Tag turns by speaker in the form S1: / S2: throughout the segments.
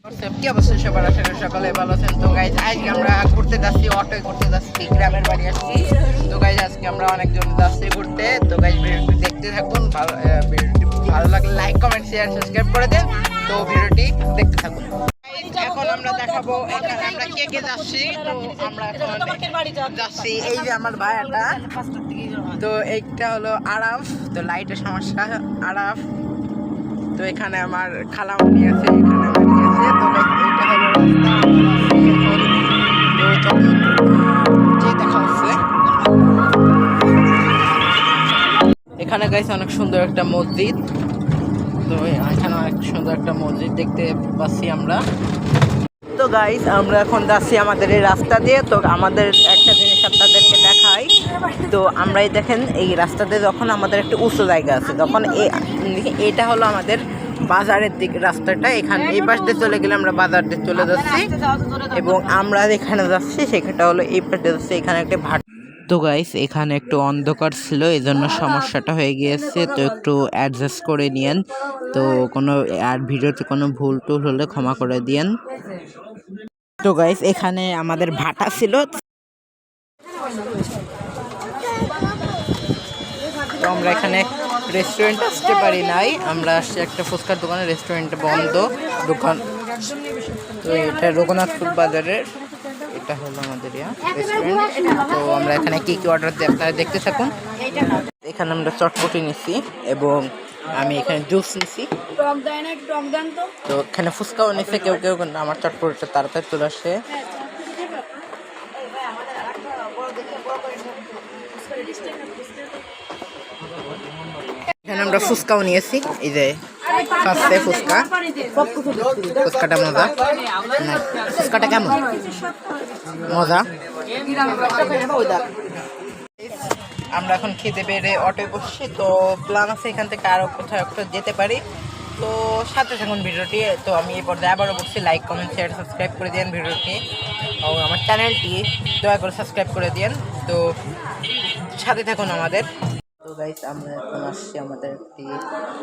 S1: কি অবস্থা সবার, আশা করি সকালে ভালো আছেন। তো গাইজ আজকে আমরা ঘুরতে যাচ্ছি, অটোয় ঘুরতে যাচ্ছি, গ্রামের বাড়ি আসছি। তো গাইজ আজকে আমরা অনেকজন যাচ্ছি ঘুরতে। তো গাইজ ভিডিওটি দেখতে থাকুন, ভিডিওটি ভালো লাগলে লাইক কমেন্ট শেয়ার সাবস্ক্রাইব করে দেন। তো ভিডিওটি দেখতে থাকুন। এখন আমরা দেখাবো এখানে আমরা কে কে যাচ্ছি। তো আমরা এখন যাচ্ছি, এই যে আমার ভাইয়াটা, তো এইটা হলো আরাফ। তো লাইটের সমস্যা, আরাফ। তো এখানে আমার খালামণি আছে, এখানে আমার ইয়ে আছে। তো এইটা হলো রাস্তা, তো যে দেখা হচ্ছে এখানে গাইছে অনেক সুন্দর একটা মসজিদ। তো এখানে অনেক সুন্দর একটা মসজিদ দেখতে পাচ্ছি আমরা। তো গাইস আমরা এখন যাচ্ছি আমাদের এই রাস্তা দিয়ে। তো আমাদের একটা জিনিস আপনাদেরকে দেখাই। তো আমরাই দেখেন এই রাস্তাতে যখন আমাদের একটা উঁচু জায়গা আছে, তখন এটা হলো আমাদের বাজারের দিক রাস্তাটা। এখানে এই পাশ দিয়ে চলে গেলে আমরা বাজার দিয়ে চলে যাচ্ছি, এবং আমরা যেখানে যাচ্ছি সেখানটা হলো এই পাশ দিয়ে যাচ্ছি। এখানে একটা ভাট। তো গাইস এখানে একটু অন্ধকার ছিল, এই জন্য সমস্যাটা হয়ে গিয়েছে। তো একটু অ্যাডজাস্ট করে নিয়েন। তো কোনো আর ভিডিওতে কোনো ভুল টুল হলে ক্ষমা করে দিয়েন। তো গাইস এখানে আমাদের ভাটা ছিল, তো আমরা এখানে রেস্টুরেন্টে আসতে পারি নাই। আমরা আসছি একটা ফুচকার দোকানে, রেস্টুরেন্টে বন্ধ দোকান। তো এটা রঘুনাথপুর বাজারের, এটা হলো আমাদের রেস্টুরেন্ট। তো আমরা এখানে কি কি অর্ডার দিই আপনারা দেখতে থাকুন। এখানে আমরা চটপটি নিছি, এবং আমি এখানে জুস নিছি। তো এখানে ফুচকাও নিছে কেউ কেউ, কিন্তু আমার চটপটিটা তাড়াতাড়ি চলে আসে। এখানে আমরা ফুচকাও নিয়েছি, এই যে ফার্স্টে ফুচকা। ফুচকাটা মজা, ফুচকাটা কেমন মজা। আমরা এখন খেতে পেরে অটোয় বসছি। তো প্ল্যান আছে এখান থেকে আরো কোথাও একটা যেতে পারি। তো সাথে থাকুন ভিডিওটি। তো আমি এই পর্যায়ে আবারও বলছি, লাইক কমেন্ট শেয়ার সাবস্ক্রাইব করে দিন ভিডিওটি, ও আমার চ্যানেলটি দয়া করে সাবস্ক্রাইব করে দিন। তো সাথে থাকুন আমাদের। তো গাইস আমরা এখন আসছি আমাদের একটি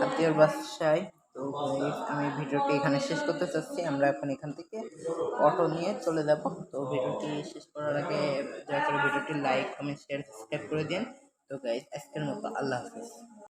S1: আত্মীয়র বাসায়। তো গাইস আমি ভিডিওটি এখানে শেষ করতে চাচ্ছি। আমরা এখন এখান থেকে অটো নিয়ে চলে যাব। তো ভিডিওটি শেষ করার আগে দয়া করে ভিডিওটি লাইক কমেন্ট শেয়ার সাবস্ক্রাইব করে দিন। তো গাইস আজকের মতো আল্লাহ হাফেজ।